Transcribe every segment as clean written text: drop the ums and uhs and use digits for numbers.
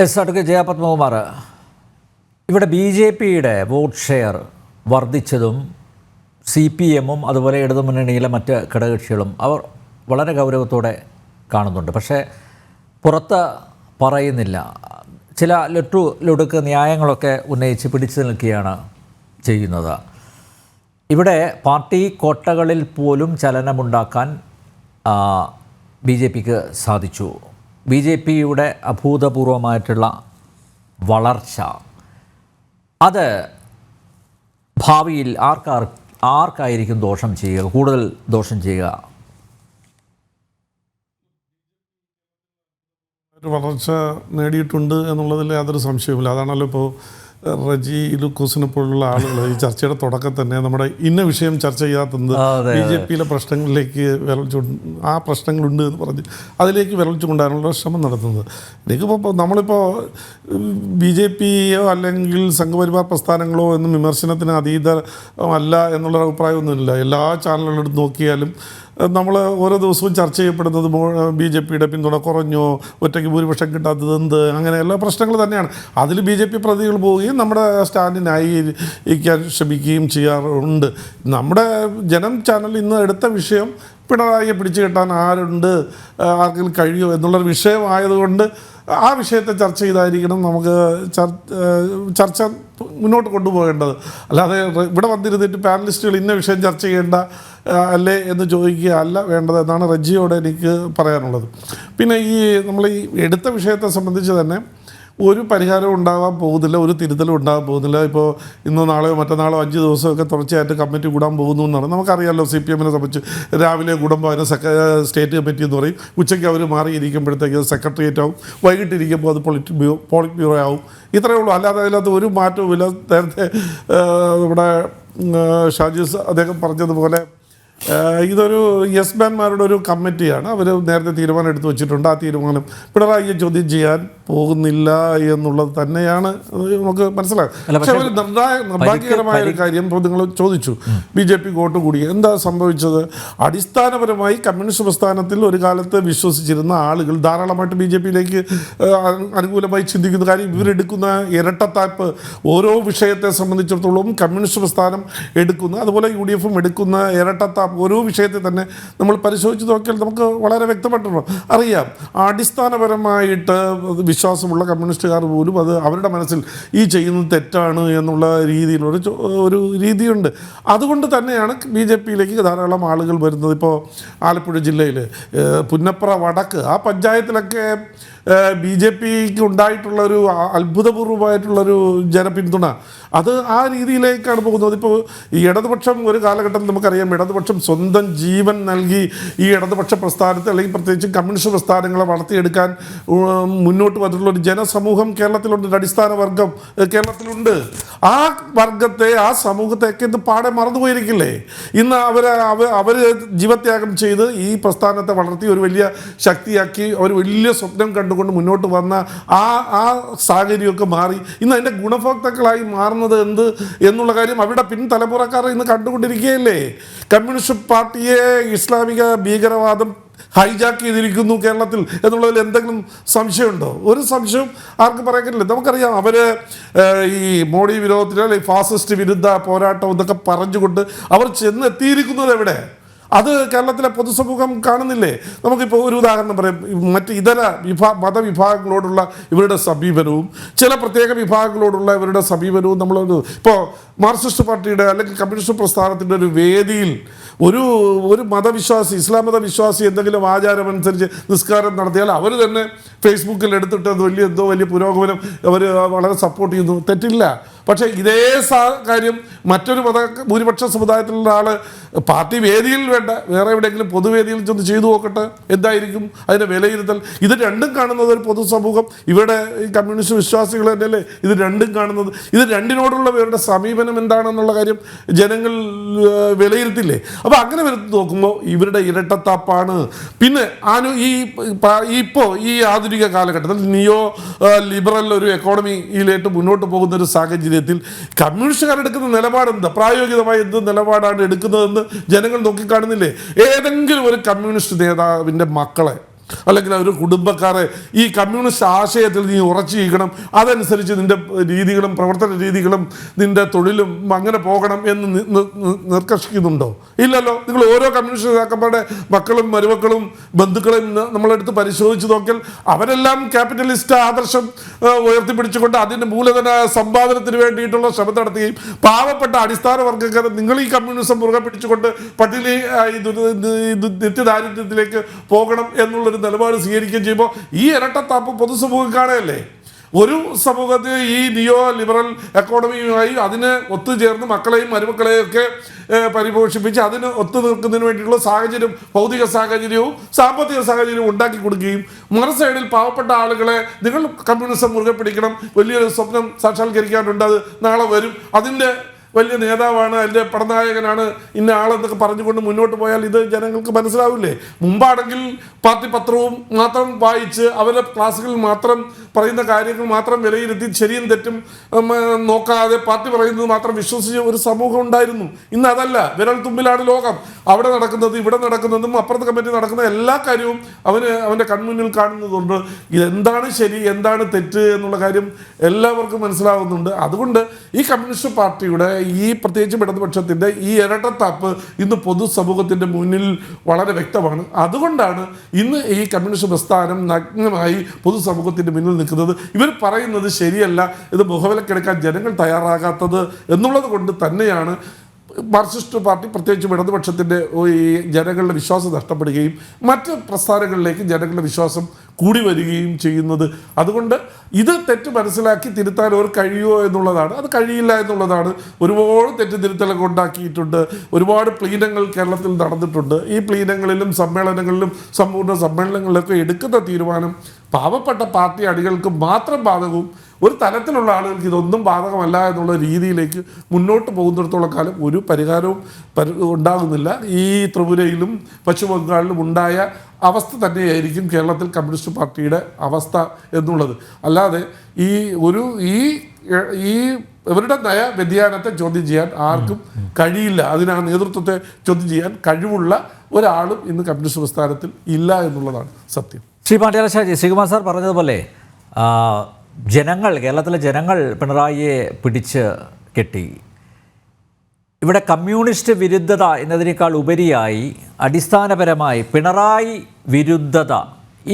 Advocate ജയപത്മകുമാർ, ഇവിടെ B J പിയുടെ vote share വർദ്ധിച്ചതും CPM-ഉം അതുപോലെ ഇടതുമുന്നണിയിലെ മറ്റ് ഘടകകക്ഷികളും അവർ വളരെ ഗൗരവത്തോടെ കാണുന്നുണ്ട്. പക്ഷേ പുറത്ത് പറയുന്നില്ല. ചില ലൊടുക്ക് ന്യായങ്ങളൊക്കെ ഉന്നയിച്ച് പിടിച്ചു നിൽക്കുകയാണ് ചെയ്യുന്നത്. ഇവിടെ പാർട്ടി കോട്ടകളിൽ പോലും ചലനമുണ്ടാക്കാൻ BJPക്ക് സാധിച്ചു. BJPയുടെ അഭൂതപൂർവമായിട്ടുള്ള വളർച്ച അത് ഭാവിയിൽ ആർക്കായിരിക്കും ദോഷം ചെയ്യുക, കൂടുതൽ ദോഷം ചെയ്യുക? വളർച്ച നേടിയിട്ടുണ്ട് എന്നുള്ളതിൽ യാതൊരു സംശയവുമില്ല. അതാണല്ലോ ഇപ്പോൾ റജി ലൂക്കോസിനെ പോലുള്ള ആളുകൾ ഈ ചർച്ചയുടെ തുടക്കം തന്നെ നമ്മുടെ ഇന്ന വിഷയം ചർച്ച ചെയ്യാത്തത് BJPയിലെ പ്രശ്നങ്ങളിലേക്ക് ആ പ്രശ്നങ്ങളുണ്ട് എന്ന് പറഞ്ഞ് അതിലേക്ക് വിരൽ ചൂണ്ടാനുള്ള ശ്രമം നടത്തുന്നത്. എനിക്കിപ്പോൾ നമ്മളിപ്പോൾ BJPയോ അല്ലെങ്കിൽ സംഘപരിവാർ പ്രസ്ഥാനങ്ങളോ എന്നും വിമർശനത്തിന് അതീതമല്ല എന്നുള്ള അഭിപ്രായമൊന്നുമില്ല. എല്ലാ ചാനലുകളെടുത്ത് നോക്കിയാലും നമ്മൾ ഓരോ ദിവസവും ചർച്ച ചെയ്യപ്പെടുന്നത് BJPയുടെ പിന്തുണ കുറഞ്ഞോ, ഒറ്റയ്ക്ക് ഭൂരിപക്ഷം കിട്ടാത്തത് എന്ത്, അങ്ങനെ എല്ലാ പ്രശ്നങ്ങൾ തന്നെയാണ്. അതിൽ BJP പ്രതികൾ പോവുകയും നമ്മുടെ സ്റ്റാൻഡിനായിരിക്കാൻ ശ്രമിക്കുകയും ചെയ്യാറുണ്ട്. നമ്മുടെ ജനം ചാനൽ ഇന്ന് എടുത്ത വിഷയം പിണറായിയെ പിടിച്ചു കെട്ടാൻ ആരുണ്ട്, ആർക്കെങ്കിലും കഴിയുമോ എന്നുള്ളൊരു വിഷയമായതുകൊണ്ട് ആ വിഷയത്തെ ചർച്ച ചെയ്തായിരിക്കണം നമുക്ക് ചർച്ച മുന്നോട്ട് കൊണ്ടുപോകേണ്ടത്. അല്ലാതെ ഇവിടെ വന്നിരുന്നിട്ട് പാനലിസ്റ്റുകൾ ഇന്ന വിഷയം ചർച്ച ചെയ്യേണ്ട അല്ലേ എന്ന് ചോദിക്കുക അല്ല വേണ്ടത് എന്നാണ് റജിയോട് എനിക്ക് പറയാനുള്ളത്. പിന്നെ നമ്മൾ ഈ എടുത്ത വിഷയത്തെ സംബന്ധിച്ച് തന്നെ ഒരു പരിഹാരവും ഉണ്ടാകാൻ പോകുന്നില്ല, ഒരു തിരുത്തലും ഉണ്ടാകാൻ പോകുന്നില്ല. ഇപ്പോൾ ഇന്നോ നാളെയോ മറ്റന്നാളോ 5 ദിവസമൊക്കെ തുടർച്ചയായിട്ട് കമ്മിറ്റി കൂടാൻ പോകുന്നു എന്നാണ് നമുക്കറിയാമല്ലോ. CPM-നെ സംബന്ധിച്ച് രാവിലെ കൂടുമ്പോൾ അതിന് സ്റ്റേറ്റ് കമ്മിറ്റി എന്ന് പറയും, ഉച്ചയ്ക്ക് അവർ മാറിയിരിക്കുമ്പോഴത്തേക്ക് സെക്രട്ടേറിയറ്റ് ആവും, വൈകിട്ടിരിക്കുമ്പോൾ അത് പോളിറ്റ് ബ്യൂറോ ആവും. ഇത്രയേ ഉള്ളൂ. അല്ലാതെ അതിനകത്ത് ഒരു മാറ്റവുമില്ല. നേരത്തെ നമ്മുടെ ഷാജിസ് അദ്ദേഹം പറഞ്ഞതുപോലെ ഇതൊരു യെസ് മാൻമാരുടെ ഒരു കമ്മിറ്റിയാണ്. അവർ നേരത്തെ തീരുമാനം എടുത്തു വെച്ചിട്ടുണ്ട്. ആ തീരുമാനം പിണറായിയെ ചോദ്യം ചെയ്യാൻ പോകുന്നില്ല എന്നുള്ളത് തന്നെയാണ് നമുക്ക് മനസ്സിലാക്കുക. പക്ഷേ ഒരു നിർഭാഗ്യകരമായ ഒരു കാര്യം ഇപ്പോൾ നിങ്ങൾ ചോദിച്ചു, BJP വോട്ട് കൂടി എന്താ സംഭവിച്ചത്? അടിസ്ഥാനപരമായി കമ്മ്യൂണിസ്റ്റ് പ്രസ്ഥാനത്തിൽ ഒരു കാലത്ത് വിശ്വസിച്ചിരുന്ന ആളുകൾ ധാരാളമായിട്ട് BJPയിലേക്ക് അനുകൂലമായി ചിന്തിക്കുന്ന കാര്യം ഇവരെടുക്കുന്ന ഇരട്ടത്താപ്പ് ഓരോ വിഷയത്തെ സംബന്ധിച്ചിടത്തോളം കമ്മ്യൂണിസ്റ്റ് പ്രസ്ഥാനം എടുക്കുന്ന, അതുപോലെ UDF-ഉം എടുക്കുന്ന ഇരട്ടത്താപ്പ് ഓരോ വിഷയത്തെ തന്നെ നമ്മൾ പരിശോധിച്ച് നോക്കിയാൽ നമുക്ക് വളരെ വ്യക്തമായിട്ടുണ്ടോ അറിയാം. അടിസ്ഥാനപരമായിട്ട് വിശ്വാസമുള്ള കമ്മ്യൂണിസ്റ്റുകാർ പോലും അത് അവരുടെ മനസ്സിൽ ഈ ചെയ്യുന്നത് തെറ്റാണ് എന്നുള്ള രീതിയിലൊരു രീതിയുണ്ട്. അതുകൊണ്ട് തന്നെയാണ് BJPയിലേക്ക് ധാരാളം ആളുകൾ വരുന്നത്. ഇപ്പോൾ ആലപ്പുഴ ജില്ലയിൽ പുന്നപ്ര വടക്ക് ആ പഞ്ചായത്തിലൊക്കെ BJPക്ക് ഉണ്ടായിട്ടുള്ളൊരു അത്ഭുതപൂർവമായിട്ടുള്ളൊരു ജനപിന്തുണ അത് ആ രീതിയിലേക്കാണ് പോകുന്നത്. ഇപ്പോൾ ഈ ഇടതുപക്ഷം ഒരു കാലഘട്ടം നമുക്കറിയാം, ഇടതുപക്ഷം സ്വന്തം ജീവൻ നൽകി ഈ ഇടതുപക്ഷ പ്രസ്ഥാനത്തെ അല്ലെങ്കിൽ പ്രത്യേകിച്ച് കമ്മ്യൂണിസ്റ്റ് പ്രസ്ഥാനങ്ങളെ വളർത്തിയെടുക്കാൻ മുന്നോട്ട് വന്നിട്ടുള്ളൊരു ജനസമൂഹം കേരളത്തിലുണ്ട്, ഒരു അടിസ്ഥാന വർഗം കേരളത്തിലുണ്ട്. ആ വർഗത്തെ, ആ സമൂഹത്തെയൊക്കെ ഇന്ന് പാടെ മറന്നുപോയിരിക്കില്ലേ? ഇന്ന് അവർ ജീവത്യാഗം ചെയ്ത് ഈ പ്രസ്ഥാനത്തെ വളർത്തി ഒരു വലിയ ശക്തിയാക്കി ഒരു വലിയ സ്വപ്നം കണ്ടുകൊണ്ട് മുന്നോട്ട് വന്ന ആ സാഹചര്യമൊക്കെ മാറി ഇന്ന് അതിൻ്റെ ഗുണഭോക്താക്കളായി മാറുന്നത് എന്ത് എന്നുള്ള കാര്യം അവരുടെ പിൻതലമുറക്കാർ ഇന്ന് കണ്ടുകൊണ്ടിരിക്കുകയല്ലേ? കമ്മ്യൂണിസ്റ്റ് പാർട്ടിയെ ഇസ്ലാമിക ഭീകരവാദം ഹൈജാക്ക് ചെയ്തിരിക്കുന്നു കേരളത്തിൽ എന്നുള്ളതിൽ എന്തെങ്കിലും സംശയമുണ്ടോ? ഒരു സംശയം ആർക്കും പറയാൻ കഴിയില്ല. നമുക്കറിയാം അവർ ഈ മോഡി വിരോധത്തിന് അല്ലെങ്കിൽ ഫാസിസ്റ്റ് വിരുദ്ധ പോരാട്ടം ഇതൊക്കെ പറഞ്ഞുകൊണ്ട് അവർ ചെന്നെത്തിയിരിക്കുന്നത് എവിടെ? അത് കേരളത്തിലെ പൊതുസമൂഹം കാണുന്നില്ലേ? നമുക്കിപ്പോൾ ഒരു ഉദാഹരണം പറയാം. മറ്റ് ഇതര മതവിഭാഗങ്ങളോടുള്ള ഇവരുടെ സമീപനവും ചില പ്രത്യേക വിഭാഗങ്ങളോടുള്ള ഇവരുടെ സമീപനവും ഇപ്പോൾ മാർക്സിസ്റ്റ് പാർട്ടിയുടെ അല്ലെങ്കിൽ കമ്മ്യൂണിസ്റ്റ് പ്രസ്ഥാനത്തിൻ്റെ ഒരു വേദിയിൽ ഒരു മതവിശ്വാസി, ഇസ്ലാം മതവിശ്വാസി എന്തെങ്കിലും ആചാരമനുസരിച്ച് നിസ്കാരം നടത്തിയാൽ അവർ തന്നെ ഫേസ്ബുക്കിൽ എടുത്തിട്ട് അത് വലിയ പുരോഗമനം അവർ വളരെ സപ്പോർട്ട് ചെയ്യുന്നു, തെറ്റില്ല. പക്ഷേ ഇതേ കാര്യം മറ്റൊരു ഭൂരിപക്ഷ സമുദായത്തിലുള്ള ആൾ പാർട്ടി വേദിയിൽ വേണ്ട വേറെ എവിടെയെങ്കിലും പൊതുവേദിയിൽ ചെന്ന് ചെയ്തു നോക്കട്ടെ, എന്തായിരിക്കും അതിൻ്റെ വിലയിരുത്തൽ? ഇത് രണ്ടും കാണുന്നത് ഒരു പൊതുസമൂഹം, ഇവിടെ ഈ കമ്മ്യൂണിസ്റ്റ് വിശ്വാസികൾ തന്നെയല്ലേ ഇത് രണ്ടും കാണുന്നത്. ഇത് രണ്ടിനോടുള്ള ഇവരുടെ സമീപനം എന്താണെന്നുള്ള കാര്യം ജനങ്ങൾ വിലയിരുത്തില്ലേ? അപ്പോൾ അങ്ങനെ വരുത്തി നോക്കുമ്പോൾ ഇവരുടെ ഇരട്ടത്താപ്പാണ്. പിന്നെ ഇപ്പോൾ ഈ ആധുനിക കാലഘട്ടത്തിൽ നിയോ ലിബറൽ ഒരു എക്കോണമിയിലേക്ക് മുന്നോട്ട് പോകുന്ന ഒരു സാഹചര്യത്തിൽ കമ്മ്യൂണിസ്റ്റുകാരെടുക്കുന്ന നിലപാടെന്താ, പ്രായോഗികമായി എന്ത് നിലപാടാണ് എടുക്കുന്നതെന്ന് ജനങ്ങൾ നോക്കിക്കാണുന്നില്ലേ? ഏതെങ്കിലും ഒരു കമ്മ്യൂണിസ്റ്റ് നേതാവിൻ്റെ മക്കളെ അല്ലെങ്കിൽ ഒരു കുടുംബക്കാരെ ഈ കമ്മ്യൂണിസ്റ്റ് ആശയത്തിൽ നീ ഉറച്ചിരിക്കണം, അതനുസരിച്ച് നിൻ്റെ രീതികളും പ്രവർത്തന രീതികളും നിൻ്റെ തൊഴിലും അങ്ങനെ പോകണം എന്ന് നിർക്കർഷിക്കുന്നുണ്ടോ? ഇല്ലല്ലോ. നിങ്ങൾ ഓരോ കമ്മ്യൂണിസ്റ്റ് നേതാക്കന്മാരുടെ മക്കളും മരുമക്കളും ബന്ധുക്കളും നമ്മളെടുത്ത് പരിശോധിച്ച് നോക്കിയാൽ അവരെല്ലാം ക്യാപിറ്റലിസ്റ്റ് ആദർശം ഉയർത്തിപ്പിടിച്ചുകൊണ്ട് അതിൻ്റെ മൂലധന സമ്പാദനത്തിന് വേണ്ടിയിട്ടുള്ള ശ്രമം നടത്തുകയും പാവപ്പെട്ട അടിസ്ഥാന വർഗ്ഗക്കാരെ നിങ്ങൾ ഈ കമ്മ്യൂണിസം മുറുകെ പിടിച്ചുകൊണ്ട് പട്ടിണി നിത്യദാരിദ്ര്യത്തിലേക്ക് പോകണം എന്നുള്ളൊരു നിലപാട് സ്വീകരിക്കുകയും ചെയ്യുമ്പോൾ ഈ ഇരട്ടത്താപ്പ് പൊതുസമൂഹം കാണുകയല്ലേ. ഒരു സമൂഹത്തിൽ ഈ നിയോ ലിബറൽ എക്കോണമിയുമായി അതിന് ഒത്തുചേർന്ന് മക്കളെയും മരുമക്കളെയും ഒക്കെ പരിപോഷിപ്പിച്ച് അതിന് ഒത്തുനിൽക്കുന്നതിന് വേണ്ടിയിട്ടുള്ള സാഹചര്യം, ഭൗതിക സാഹചര്യവും സാമ്പത്തിക സാഹചര്യവും ഉണ്ടാക്കി കൊടുക്കുകയും മറു സൈഡിൽ പാവപ്പെട്ട ആളുകളെ നിങ്ങൾ കമ്മ്യൂണിസം മുറുകെ പിടിക്കണം, വലിയൊരു സ്വപ്നം സാക്ഷാത്കരിക്കാനുണ്ട്, അത് നാളെ വരും, അതിൻ്റെ വലിയ നേതാവാണ്, അതിൻ്റെ പടനായകനാണ് ഇന്ന ആളെന്നൊക്കെ പറഞ്ഞുകൊണ്ട് മുന്നോട്ട് പോയാൽ ഇത് ജനങ്ങൾക്ക് മനസ്സിലാവില്ലേ? മുമ്പാണെങ്കിൽ പാർട്ടി പത്രവും മാത്രം വായിച്ച് അവരുടെ ക്ലാസ്സുകളിൽ മാത്രം പറയുന്ന കാര്യങ്ങൾ മാത്രം വിലയിരുത്തി ശരിയും തെറ്റും നോക്കാതെ പാർട്ടി പറയുന്നത് മാത്രം വിശ്വസിച്ച ഒരു സമൂഹം ഉണ്ടായിരുന്നു. ഇന്ന് അതല്ല. വിരൽ തുമ്പിലാണ് ലോകം. അവിടെ നടക്കുന്നത് ഇവിടെ നടക്കുന്നതും അപ്പുറത്തെ കമ്മിറ്റി നടക്കുന്ന എല്ലാ കാര്യവും അവൻ്റെ കൺമുന്നിൽ കാണുന്നതുകൊണ്ട് എന്താണ് ശരി എന്താണ് തെറ്റ് എന്നുള്ള കാര്യം എല്ലാവർക്കും മനസ്സിലാവുന്നുണ്ട്. അതുകൊണ്ട് ഈ കമ്മ്യൂണിസ്റ്റ് പാർട്ടിയുടെ ഈ പ്രത്യേകിച്ചും ഇടതുപക്ഷത്തിൻ്റെ ഈ ഇരട്ടത്താപ്പ് ഇന്ന് പൊതുസമൂഹത്തിൻ്റെ മുന്നിൽ വളരെ വ്യക്തമാണ്. അതുകൊണ്ടാണ് ഇന്ന് ഈ കമ്മ്യൂണിസ്റ്റ് പ്രസ്ഥാനം നഗ്നമായി പൊതുസമൂഹത്തിൻ്റെ മുന്നിൽ നിൽക്കുന്നത്. ഇവർ പറയുന്നത് ശരിയല്ല, ഇത് മുഖവിലക്കെടുക്കാൻ ജനങ്ങൾ തയ്യാറാകാത്തത് എന്നുള്ളത് കൊണ്ട് തന്നെയാണ് മാർക്സിസ്റ്റ് പാർട്ടി പ്രത്യേകിച്ചും ഇടതുപക്ഷത്തിൻ്റെ ഈ ജനങ്ങളുടെ വിശ്വാസം നഷ്ടപ്പെടുകയും മറ്റ് പ്രസ്ഥാനങ്ങളിലേക്ക് ജനങ്ങളുടെ വിശ്വാസം കൂടി വരികയും ചെയ്യുന്നത്. അതുകൊണ്ട് ഇത് തെറ്റ് മനസ്സിലാക്കി തിരുത്താൻ അവർ കഴിയുമോ എന്നുള്ളതാണ്. അത് കഴിയില്ല എന്നുള്ളതാണ്. ഒരുപാട് തെറ്റുതിരുത്തലൊക്കെ ഉണ്ടാക്കിയിട്ടുണ്ട്. ഒരുപാട് പ്ലീനങ്ങൾ കേരളത്തിൽ നടന്നിട്ടുണ്ട്. ഈ പ്ലീനങ്ങളിലും സമ്മേളനങ്ങളിലും സമ്പൂർണ്ണ സമ്മേളനങ്ങളിലൊക്കെ എടുക്കുന്ന തീരുമാനം പാവപ്പെട്ട പാർട്ടി അണികൾക്ക് മാത്രം ബാധകവും ഒരു തലത്തിലുള്ള ആളുകൾക്ക് ഇതൊന്നും ബാധകമല്ല എന്നുള്ള രീതിയിലേക്ക് മുന്നോട്ട് പോകുന്നിടത്തോളം കാലം ഒരു പരിഹാരവും ഉണ്ടാകുന്നില്ല. ഈ ത്രിപുരയിലും പശ്ചിമ ബംഗാളിലും ഉണ്ടായ അവസ്ഥ തന്നെയായിരിക്കും കേരളത്തിൽ കമ്മ്യൂണിസ്റ്റ് പാർട്ടിയുടെ അവസ്ഥ എന്നുള്ളത്. അല്ലാതെ ഇവരുടെ നയ വ്യതിയാനത്തെ ചോദ്യം ചെയ്യാൻ ആർക്കും കഴിയില്ല. അതിനാ നേതൃത്വത്തെ ചോദ്യം ചെയ്യാൻ കഴിവുള്ള ഒരാളും ഇന്ന് കമ്മ്യൂണിസ്റ്റ് പ്രസ്ഥാനത്തിൽ ഇല്ല എന്നുള്ളതാണ് സത്യം. ശ്രീ പാണ്ഡ്യാലശാജി, ശ്രീകുമാർ സാർ പറഞ്ഞതുപോലെ കേരളത്തിലെ ജനങ്ങൾ പിണറായിയെ പിടിച്ച് കെട്ടി. ഇവിടെ കമ്മ്യൂണിസ്റ്റ് വിരുദ്ധത എന്നതിനേക്കാൾ ഉപരിയായി അടിസ്ഥാനപരമായി പിണറായി വിരുദ്ധത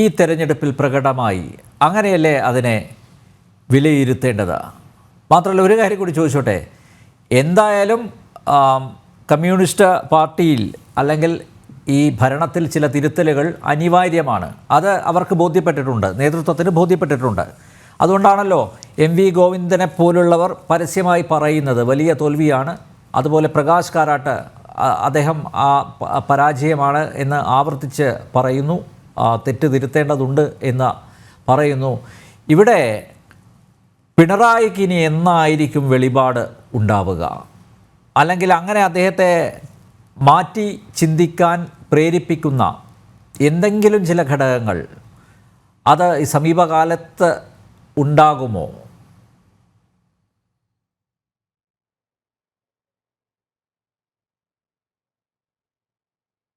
ഈ തെരഞ്ഞെടുപ്പിൽ പ്രകടമായി. അങ്ങനെയല്ലേ അതിനെ വിലയിരുത്തേണ്ടത്? മാത്രമല്ല, ഒരു കാര്യം കൂടി ചോദിച്ചോട്ടെ. എന്തായാലും കമ്മ്യൂണിസ്റ്റ് പാർട്ടിയിൽ അല്ലെങ്കിൽ ഈ ഭരണത്തിൽ ചില തിരുത്തലുകൾ അനിവാര്യമാണ്. അത് അവർക്ക് ബോധ്യപ്പെട്ടിട്ടുണ്ട്, നേതൃത്വത്തിന് ബോധ്യപ്പെട്ടിട്ടുണ്ട്. അതുകൊണ്ടാണല്ലോ എം വി ഗോവിന്ദനെ പോലുള്ളവർ പരസ്യമായി പറയുന്നത് വലിയ തോൽവിയാണ്. അതുപോലെ പ്രകാശ് കാരാട്ട് അദ്ദേഹം പരാജയമാണ് എന്ന് ആവർത്തിച്ച് പറയുന്നു, തെറ്റ് തിരുത്തേണ്ടതുണ്ട് എന്ന് പറയുന്നു. ഇവിടെ പിണറായിക്ക് ഇനി എന്നായിരിക്കും വെളിപാട് ഉണ്ടാവുക? അല്ലെങ്കിൽ അങ്ങനെ അദ്ദേഹത്തെ മാറ്റി ചിന്തിക്കാൻ പ്രേരിപ്പിക്കുന്ന എന്തെങ്കിലും ചില ഘടകങ്ങൾ അത് ഈ സമീപകാലത്ത് ഉണ്ടാകുമോ?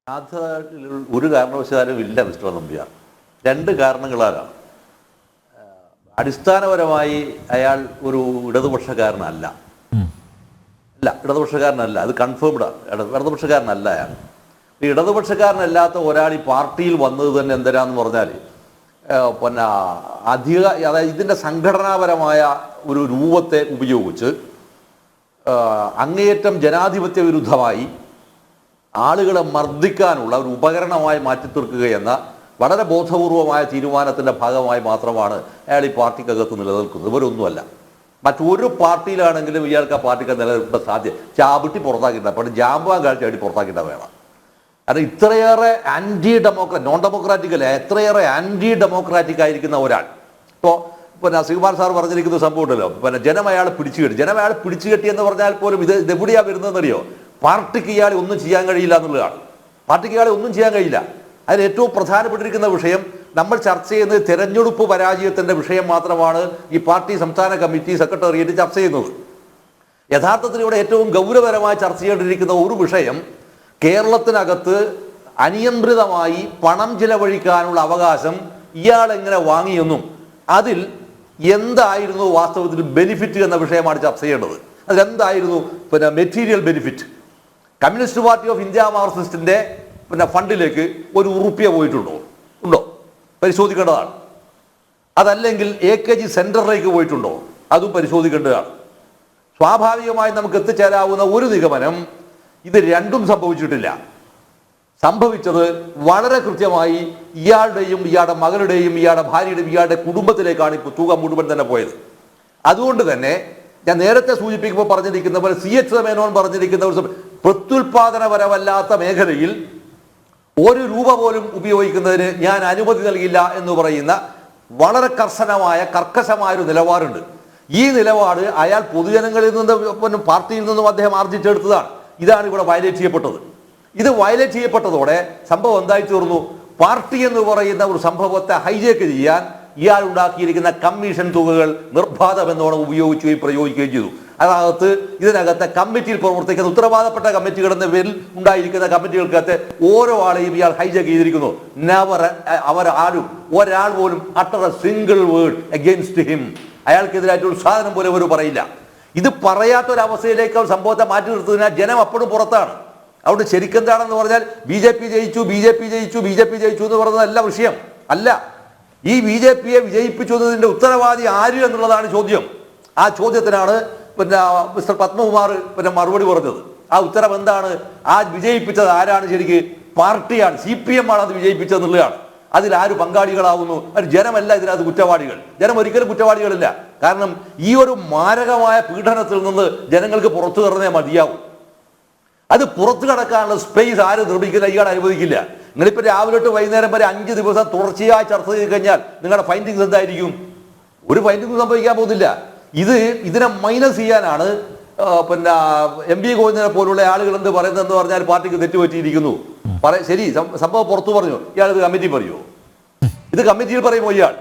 അത് ഒരു കാരണവശാലും ഇല്ല മിസ്റ്റർ നമ്പ്യാർ. രണ്ട് കാരണങ്ങളാലാണ്. അടിസ്ഥാനപരമായി അയാൾ ഒരു ഇടതുപക്ഷക്കാരനല്ല. ഇടതുപക്ഷക്കാരനല്ല, അത് കൺഫേംഡാണ്. ഇടതുപക്ഷക്കാരനല്ല അയാൾ. ഈ ഇടതുപക്ഷക്കാരനല്ലാത്ത ഒരാൾ ഈ പാർട്ടിയിൽ വന്നത് തന്നെ എന്തിനാന്ന് പറഞ്ഞാൽ പിന്നെ അതായത് ഇതിൻ്റെ സംഘടനാപരമായ ഒരു രൂപത്തെ ഉപയോഗിച്ച് അങ്ങേയറ്റം ജനാധിപത്യ വിരുദ്ധമായി ആളുകളെ മർദ്ദിക്കാനുള്ള ഒരു ഉപകരണമായി മാറ്റിത്തീർക്കുകയെന്ന വളരെ ബോധപൂർവമായ തീരുമാനത്തിൻ്റെ ഭാഗമായി മാത്രമാണ് അയാൾ ഈ പാർട്ടിക്കകത്ത് നിലനിൽക്കുന്നത്. ഇവരൊന്നുമല്ല. മറ്റൊരു പാർട്ടിയിലാണെങ്കിലും ഇയാൾക്ക് ആ പാർട്ടിക്ക് നിലനിൽക്കുന്ന സാധ്യത ചാവിട്ടി പുറത്താക്കിയിട്ട അപ്പോൾ ജാമ്പാൻ കാഴ്ചയായിട്ട് പുറത്താക്കിയിട്ട വേണം. കാരണം ഇത്രയേറെ നോൺ ഡെമോക്രാറ്റിക് അല്ല, എത്രയേറെ ആൻറ്റി ഡെമോക്രാറ്റിക് ആയിരിക്കുന്ന ഒരാൾ. പിന്നെ ശ്രീകുമാർ സാർ പറഞ്ഞിരിക്കുന്ന സംഭവം ഉണ്ടല്ലോ, പിന്നെ ജനം അയാളെ പിടിച്ചു കെട്ടി എന്ന് പറഞ്ഞാൽ പോലും ഇത് എവിടെയാണ് വരുന്നതെന്നറിയോ? പാർട്ടിക്ക് ഇയാളെ ഒന്നും ചെയ്യാൻ കഴിയില്ല എന്നുള്ളതാണ്. പാർട്ടിക്ക് ഇയാളെ ഒന്നും ചെയ്യാൻ കഴിയില്ല. അതിൽ ഏറ്റവും പ്രധാനപ്പെട്ടിരിക്കുന്ന വിഷയം നമ്മൾ ചർച്ച ചെയ്യുന്നത് തെരഞ്ഞെടുപ്പ് പരാജയത്തിൻ്റെ വിഷയം മാത്രമാണ് ഈ പാർട്ടി സംസ്ഥാന കമ്മിറ്റി സെക്രട്ടേറിയറ്റ് ചർച്ച ചെയ്യുന്നത്. യഥാർത്ഥത്തിൽ ഇവിടെ ഏറ്റവും ഗൗരവപരമായി ചർച്ച ചെയ്യേണ്ടിയിരിക്കുന്ന ഒരു വിഷയം കേരളത്തിനകത്ത് അനിയന്ത്രിതമായി പണം ചിലവഴിക്കാനുള്ള അവകാശം ഇയാൾ എങ്ങനെ വാങ്ങിയെന്നും അതിൽ എന്തായിരുന്നു വാസ്തവത്തിൽ ബെനിഫിറ്റ് എന്ന വിഷയമാണ് ചർച്ച ചെയ്യേണ്ടത്. അതിലെന്തായിരുന്നു material benefit? Communist Party of India മാർക്സിസ്റ്റിന്റെ ഫണ്ടിലേക്ക് ₹1 പോയിട്ടുണ്ടോ? ഉണ്ടോ? പരിശോധിക്കേണ്ടതാണ്. അതല്ലെങ്കിൽ AKG സെന്ററിലേക്ക് പോയിട്ടുണ്ടോ? അതും പരിശോധിക്കേണ്ടതാണ്. സ്വാഭാവികമായി നമുക്ക് എത്തിച്ചേരാവുന്ന ഒരു നിഗമനം, ഇത് രണ്ടും സംഭവിച്ചിട്ടില്ല. സംഭവിച്ചത് വളരെ കൃത്യമായി ഇയാളുടെയും ഇയാളുടെ മകളുടെയും ഇയാളുടെ ഭാര്യയുടെയും ഇയാളുടെ കുടുംബത്തിലേക്കാണ് ഇപ്പോൾ തുക മുഴുവൻ തന്നെ പോയത്. അതുകൊണ്ട് തന്നെ ഞാൻ നേരത്തെ സൂചിപ്പിക്കുമ്പോൾ പറഞ്ഞിരിക്കുന്ന പോലെ CH മേനോൻ പറഞ്ഞിരിക്കുന്ന ഒരു പ്രത്യുൽപാദനപരമല്ലാത്ത മേഖലയിൽ ₹1 പോലും ഉപയോഗിക്കുന്നതിന് ഞാൻ അനുമതി നൽകില്ല എന്ന് പറയുന്ന വളരെ കർക്കശമായ ഒരു നിലപാടുണ്ട്. ഈ നിലപാട് അയാൾ പൊതുജനങ്ങളിൽ നിന്ന് പാർട്ടിയിൽ നിന്നും അദ്ദേഹം ആർജിച്ചെടുത്തതാണ്. ഇതാണ് ഇവിടെ വയലേറ്റ് ചെയ്യപ്പെട്ടത്. ഇത് വയലേറ്റ് ചെയ്യപ്പെട്ടതോടെ സംഭവം എന്തായി തീർന്നു? പാർട്ടി എന്ന് പറയുന്ന ഒരു സംഭവത്തെ ഹൈജാക്ക് ചെയ്യാൻ ഇയാൾ ഉണ്ടാക്കിയിരിക്കുന്ന കമ്മീഷൻ തുകകൾ നിർബാധമെന്നോണം ഉപയോഗിക്കുകയും പ്രയോഗിക്കുകയും ചെയ്തു. ഇതിനകത്ത് കമ്മിറ്റിയിൽ പ്രവർത്തിക്കുന്ന ഉത്തരവാദപ്പെട്ട കമ്മിറ്റികൾ എന്ന പേരിൽ ഉണ്ടായിരിക്കുന്ന കമ്മിറ്റികൾക്കകത്ത് ഓരോ ആളെയും ഇയാൾ ഹൈജാക്ക് ചെയ്തിരിക്കുന്നു. ആരും ഒരാൾ പോലും utter a single word against him. അയാൾക്കെതിരായിട്ടൊരു സാധനം പോലും അവർ പറയില്ല. ഇത് പറയാത്തൊരവസ്ഥയിലേക്ക് സംഭവത്തെ മാറ്റി നിർത്തുന്നതിനാൽ ജനം അപ്പോഴും പുറത്താണ്. അവിടെ ശരിക്കെന്താണെന്ന് പറഞ്ഞാൽ BJP ജയിച്ചു എന്ന് പറയുന്നതല്ല വിഷയം. അല്ല, ഈ BJPയെ വിജയിപ്പിച്ചു എന്നതിന്റെ ഉത്തരവാദി ആര് എന്നുള്ളതാണ് ചോദ്യം. ആ ചോദ്യത്തിനാണ് മിസ്റ്റർ പത്മകുമാർ മറുപടി പറഞ്ഞത്. ആ ഉത്തരം എന്താണ്? ആ വിജയിപ്പിച്ചത് ആരാണ്? ശരിക്ക് പാർട്ടിയാണ്, CPM ആണ് അത് വിജയിപ്പിച്ചതെന്നുള്ളതാണ്. അതിലാര് പങ്കാളികളാവുന്നു? അത് ജനമല്ല ഇതിനകത്ത് കുറ്റവാളികൾ. ജനം ഒരിക്കലും കുറ്റവാളികളില്ല. കാരണം ഈ ഒരു മാരകമായ പീഡനത്തിൽ നിന്ന് ജനങ്ങൾക്ക് പുറത്തു കടന്നേ മതിയാവും. അത് പുറത്തു കടക്കാനുള്ള സ്പേസ് ആര് നിർമ്മിക്കില്ല, ഇയാൾ അനുവദിക്കില്ല. നിങ്ങളിപ്പോൾ രാവിലെ തൊട്ട് വൈകുന്നേരം വരെ 5 ദിവസം തുടർച്ചയായി ചർച്ച ചെയ്ത് കഴിഞ്ഞാൽ നിങ്ങളുടെ ഫൈൻഡിങ്സ് എന്തായിരിക്കും? ഒരു ഫൈൻഡിങ്സ് സംഭവിക്കാൻ പോകുന്നില്ല. ഇതിനെ മൈനസ് ചെയ്യാനാണ് MP ഗോവിന്ദനെ പോലുള്ള ആളുകൾ എന്ത് പറയുന്നതെന്ന് പറഞ്ഞാൽ പാർട്ടിക്ക് തെറ്റുപറ്റിയിരിക്കുന്നു. ശരി, സംഭവം പുറത്തു പറഞ്ഞു, ഇയാൾ ഇത് കമ്മിറ്റി പറയുമോ? ഇത് കമ്മിറ്റിയിൽ പറയുമോ ഇയാൾ?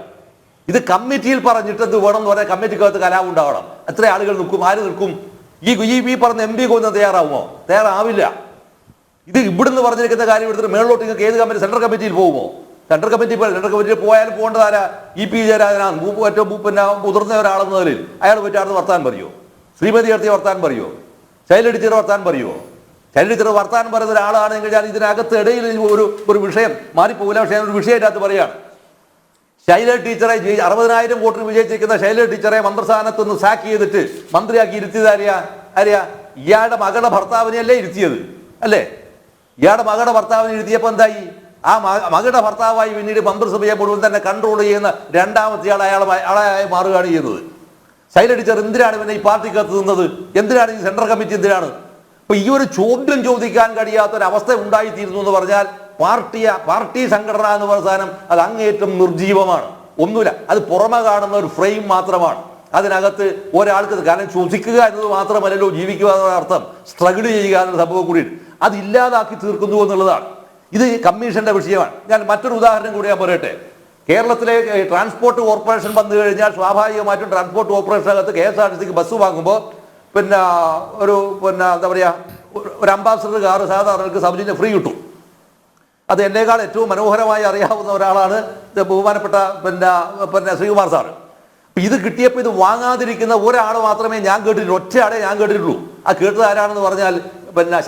ഇത് കമ്മിറ്റിയിൽ പറഞ്ഞിട്ട് എന്ത് വേണം എന്ന് പറയാൻ കമ്മിറ്റിക്കകത്ത് കലാപം ഉണ്ടാവണം. എത്ര ആളുകൾ നിൽക്കും? ആര് നിൽക്കും? ഈ പറഞ്ഞ MP ഗോവിന്ദൻ തയ്യാറാവുമോ? തയ്യാറാവില്ല. ഇത് ഇവിടുന്ന് പറഞ്ഞിരിക്കുന്ന കാര്യം എടുത്തിട്ട് മേളിലോട്ട് നിങ്ങൾക്ക് ഏത് കമ്മിറ്റി? സെൻട്രൽ കമ്മിറ്റിയിൽ പോകുമോ? സെൻട്രൽ കമ്മിറ്റിയിൽ പോയാലും പോകേണ്ടത് ആരാ? EP ജയരാജനാണ്. ഏറ്റവും മുതിർന്ന ഒരാളെന്ന നിലയിൽ അയാൾ പറ്റാറുണ്ട് വർത്താൻ പറയുമോ? ശ്രീമതി അടുത്ത് വർത്താൻ പറയുമോ? ശൈല ടീച്ചർ വർത്താൻ പറയുമോ? ശൈല ടീച്ചർ വർത്താൻ പറയുന്ന ഒരാളാണെങ്കിൽ ഞാൻ ഇതിനകത്ത് ഇടയിൽ ഒരു വിഷയം മാറിപ്പോകില്ല. പക്ഷേ ഒരു വിഷയത്തിനകത്ത് പറയുകയാണ്, ശൈല ടീച്ചറെ 60,000 വോട്ടിന് വിജയിച്ചിരിക്കുന്ന ശൈല ടീച്ചറെ മന്ത്രിസ്ഥാനത്ത് നിന്ന് സാക്ക് ചെയ്തിട്ട് മന്ത്രിയാക്കി ഇരുത്തിയത് ആരെയാ? ഇയാളുടെ മകളുടെ ഭർത്താവിനെയല്ലേ ഇരുത്തിയത്? അല്ലേ? ഇയാളുടെ മകളുടെ ഭർത്താവിനെ ഇരുത്തിയപ്പോൾ എന്തായി? ആ മകളുടെ ഭർത്താവായി പിന്നീട് മന്ത്രിസഭയെ മുഴുവൻ തന്നെ കൺട്രോൾ ചെയ്യുന്ന രണ്ടാമത്തെ ആളായി മാറുകയാണ് ചെയ്യുന്നത്. ശൈല ടീച്ചർ എന്തിനാണ് പിന്നെ ഈ പാർട്ടിക്കകത്ത് നിന്നത്? എന്തിനാണ് ഈ സെൻട്രൽ കമ്മിറ്റി എന്തിനാണ്? അപ്പൊ ഈ ഒരു ചോദ്യം ചോദിക്കാൻ കഴിയാത്തൊരവസ്ഥ ഉണ്ടായിത്തീരുന്നു എന്ന് പറഞ്ഞാൽ പാർട്ടി സംഘടന എന്ന് പറയുന്ന സാധനം അത് അങ്ങേറ്റം നിർജീവമാണ്. ഒന്നുമില്ല, അത് പുറമെ കാണുന്ന ഒരു ഫ്രെയിം മാത്രമാണ്. അതിനകത്ത് ഒരാൾക്ക് കാരണം ശ്വസിക്കുക എന്നത് മാത്രമല്ലല്ലോ ജീവിക്കുക എന്നുള്ള അർത്ഥം, സ്ട്രഗിൾ ചെയ്യുക എന്നുള്ള സംഭവം കൂടി അത് ഇല്ലാതാക്കി തീർക്കുന്നു എന്നുള്ളതാണ്. ഇത് കമ്മീഷന്റെ വിഷയമാണ്. ഞാൻ മറ്റൊരു ഉദാഹരണം കൂടി ഞാൻ പറയട്ടെ. കേരളത്തിലെ ട്രാൻസ്പോർട്ട് കോർപ്പറേഷൻ വന്നു കഴിഞ്ഞാൽ സ്വാഭാവികമായിട്ടും ട്രാൻസ്പോർട്ട് കോർപ്പറേഷനകത്ത് KSRTCക്ക് ബസ് വാങ്ങുമ്പോൾ എന്താ പറയുക, ഒരു അംബാസഡർ കാർ സാധാരണക്ക് സബ്സിഡി ഫ്രീ കിട്ടും. അത് എന്നേക്കാൾ ഏറ്റവും മനോഹരമായി അറിയാവുന്ന ഒരാളാണ് ബഹുമാനപ്പെട്ട ശ്രീകുമാർ സാറ്. ഇത് കിട്ടിയപ്പോൾ ഇത് വാങ്ങാതിരിക്കുന്ന ഒരാൾ മാത്രമേ ഞാൻ കേട്ടിട്ടുള്ളൂ, ഒറ്റയാളെ ഞാൻ കേട്ടിട്ടുള്ളൂ. ആ കേട്ടത് ആരാണെന്ന് പറഞ്ഞാൽ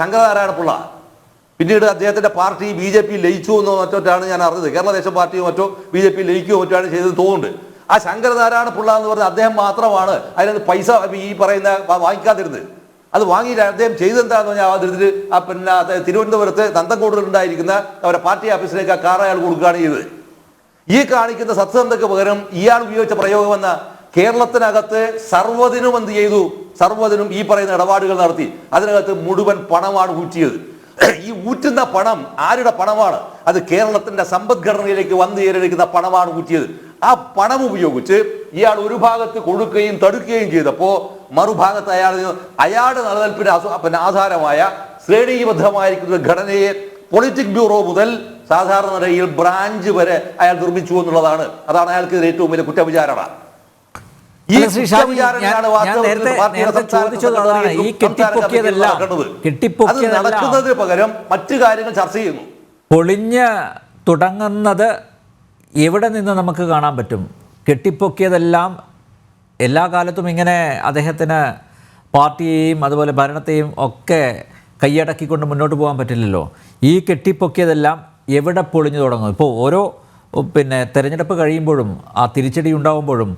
ശങ്കരനാരായണ പിള്ള. പിന്നീട് അദ്ദേഹത്തിന്റെ പാർട്ടി BJP ലയിച്ചു എന്നോ മറ്റോട്ടാണ് ഞാൻ അറിഞ്ഞത്. കേരള ദേശം പാർട്ടിയോ മറ്റോ BJP ലയിക്കുകയോ മറ്റോ ചെയ്തത് തോന്നുന്നുണ്ട്. ആ ശങ്കരനാരായണ പിള്ള എന്ന് പറഞ്ഞാൽ അദ്ദേഹം മാത്രമാണ് അതിനകത്ത് പൈസ ഈ പറയുന്ന വാങ്ങിക്കാതിരുന്നത്. അത് വാങ്ങിയിട്ട് അദ്ദേഹം ചെയ്തെന്താന്ന് പറഞ്ഞാൽ തിരുവനന്തപുരത്ത് നന്തൻകോടിലുണ്ടായിരിക്കുന്ന അവരുടെ പാർട്ടി ഓഫീസിലേക്ക് ആ കാർ അയാൾ കൊടുക്കുകയാണ് ചെയ്തത്. ഈ കാണിക്കുന്ന സത്യസന്ധതയ്ക്ക് പകരം ഇയാൾ ഉപയോഗിച്ച പ്രയോഗം എന്ന കേരളത്തിനകത്ത് സർവ്വതിനും എന്ത് ചെയ്തു? സർവ്വതിനും ഈ പറയുന്ന ഇടപാടുകൾ നടത്തി. അതിനകത്ത് മുഴുവൻ പണമാണ് ഊറ്റിയത്. ഈ ഊറ്റുന്ന പണം ആരുടെ പണമാണ്? അത് കേരളത്തിന്റെ സമ്പദ്ഘടനയിലേക്ക് വന്നു ചേരുന്ന പണമാണ് ഊറ്റിയത്. ആ പണം ഉപയോഗിച്ച് ഇയാൾ ഒരു ഭാഗത്ത് കൊടുക്കുകയും തടുക്കുകയും ചെയ്തപ്പോൾ മറുഭാഗത്ത് അയാളുടെ നിലനിൽപ്പിന് ആധാരമായ ശ്രേണീബദ്ധമായിരിക്കുന്ന ഘടനയെ പൊളിറ്റിക് ബ്യൂറോ മുതൽ സാധാരണ നിലയിൽ ബ്രാഞ്ച് വരെ അയാൾ നിർമ്മിച്ചു എന്നുള്ളതാണ്. അതാണ് അയാൾക്കെതിരെ ഏറ്റവും വലിയ കുറ്റവിചാരണ. ഈ നടക്കുന്നതിന് പകരം മറ്റു കാര്യങ്ങൾ ചർച്ച ചെയ്യുന്നു. പൊളിഞ്ഞ് തുടങ്ങുന്നത് എവിടെ നിന്ന് നമുക്ക് കാണാൻ പറ്റും? കെട്ടിപ്പൊക്കിയതെല്ലാം എല്ലാ കാലത്തും ഇങ്ങനെ അദ്ദേഹത്തിന് പാർട്ടിയെയും അതുപോലെ ഭരണത്തെയും ഒക്കെ കൈയടക്കിക്കൊണ്ട് മുന്നോട്ട് പോകാൻ പറ്റില്ലല്ലോ. ഈ കെട്ടിപ്പൊക്കിയതെല്ലാം എവിടെ പൊളിഞ്ഞു തുടങ്ങും? ഇപ്പോൾ ഓരോ തെരഞ്ഞെടുപ്പ് കഴിയുമ്പോഴും ആ തിരിച്ചടി ഉണ്ടാകുമ്പോഴും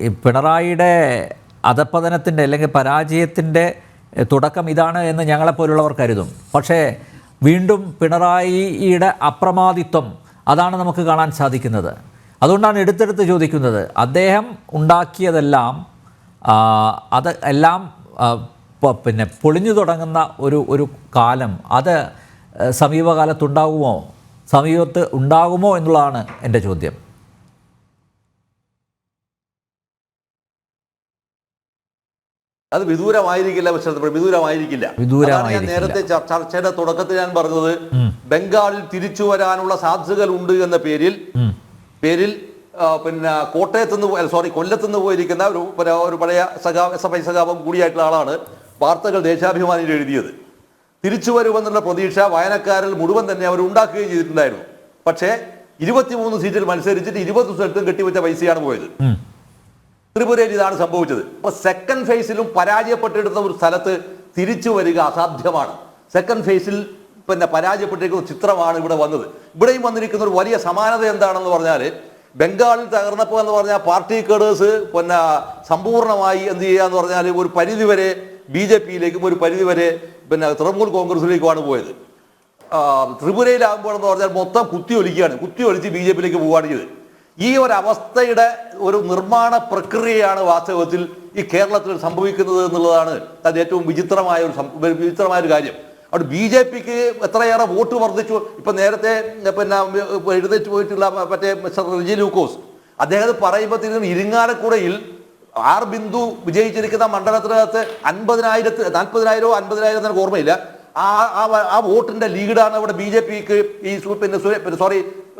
ഈ പിണറായിയുടെ അധപ്പതനത്തിൻ്റെ അല്ലെങ്കിൽ പരാജയത്തിൻ്റെ തുടക്കം ഇതാണ് എന്ന് ഞങ്ങളെപ്പോലുള്ളവർ കരുതും. പക്ഷേ വീണ്ടും പിണറായിയുടെ അപ്രമാദിത്വം അതാണ് നമുക്ക് കാണാൻ സാധിക്കുന്നത്. അതുകൊണ്ടാണ് എടുത്തെടുത്ത് ചോദിക്കുന്നത്, അദ്ദേഹം ഉണ്ടാക്കിയതെല്ലാം അത് എല്ലാം പൊളിഞ്ഞു തുടങ്ങുന്ന ഒരു കാലം അത് സമീപത്ത് ഉണ്ടാകുമോ എന്നുള്ളതാണ് എൻ്റെ ചോദ്യം. അത് വിദൂരമായിരിക്കില്ല. ഞാൻ നേരത്തെ ചർച്ചയുടെ തുടക്കത്തിൽ ഞാൻ പറഞ്ഞത്, ബംഗാളിൽ തിരിച്ചു വരാനുള്ള സാധ്യതകൾ ഉണ്ട് എന്ന പേരിൽ കൊല്ലത്തുനിന്ന് പോയിരിക്കുന്ന ഒരു പഴയ SFI സഖാവും കൂടിയായിട്ടുള്ള ആളാണ് വാർത്തകൾ ദേശാഭിമാനിയിൽ എഴുതിയത്. തിരിച്ചു വരുമെന്നുള്ള പ്രതീക്ഷ വയനക്കാരിൽ മുഴുവൻ തന്നെ അവർ ഉണ്ടാക്കുകയും ചെയ്തിട്ടുണ്ടായിരുന്നു. പക്ഷേ 23 സീറ്റിൽ മത്സരിച്ചിട്ട് 20 സ്ഥലത്തും കെട്ടിവെച്ച പൈസയാണ് പോയത്. ത്രിപുരയിൽ ഇതാണ് സംഭവിച്ചത്. അപ്പൊ സെക്കൻഡ് ഫേസിലും പരാജയപ്പെട്ടിരുന്ന ഒരു സ്ഥലത്ത് തിരിച്ചു വരിക അസാധ്യമാണ്. സെക്കൻഡ് ഫേസിൽ പരാജയപ്പെട്ടിരിക്കുന്ന ചിത്രമാണ് ഇവിടെ വന്നത്. ഇവിടെയും വന്നിരിക്കുന്ന ഒരു വലിയ സമാനത എന്താണെന്ന് പറഞ്ഞാൽ, ബംഗാളിൽ തകർന്നപ്പോൾ എന്ന് പറഞ്ഞാൽ പാർട്ടി കേഡേഴ്സ് സമ്പൂർണ്ണമായി എന്ത് ചെയ്യുക എന്ന് പറഞ്ഞാൽ ഒരു പരിധിവരെ BJPയിലേക്കും ഒരു പരിധിവരെ തൃണമൂൽ കോൺഗ്രസിലേക്കുമാണ് പോയത്. ത്രിപുരയിലാകുമ്പോൾ എന്ന് പറഞ്ഞാൽ മൊത്തം കുത്തിയൊലിച്ച് BJPയിലേക്ക് പോവുകയാണ് ചെയ്തത്. ഈ ഒരു അവസ്ഥയുടെ ഒരു നിർമ്മാണ പ്രക്രിയയാണ് വാസ്തവത്തിൽ ഈ കേരളത്തിൽ സംഭവിക്കുന്നത് എന്നുള്ളതാണ് അത് ഏറ്റവും വിചിത്രമായ ഒരു കാര്യം. അവിടെ BJPക്ക് എത്രയേറെ വോട്ട് വർദ്ധിച്ചു. ഇപ്പം നേരത്തെ എഴുന്നേറ്റ് പോയിട്ടുള്ള മറ്റേ മിസ്റ്റർ റജി ലൂക്കോസ് അദ്ദേഹം പറയുമ്പോഴത്തേക്കും ഇരിങ്ങാലക്കുടയിൽ R ബിന്ദു വിജയിച്ചിരിക്കുന്ന മണ്ഡലത്തിനകത്ത് 40,000 എനിക്ക് ഓർമ്മയില്ല, ആ വോട്ടിന്റെ ലീഡാണ് അവിടെ BJPക്ക് ഈ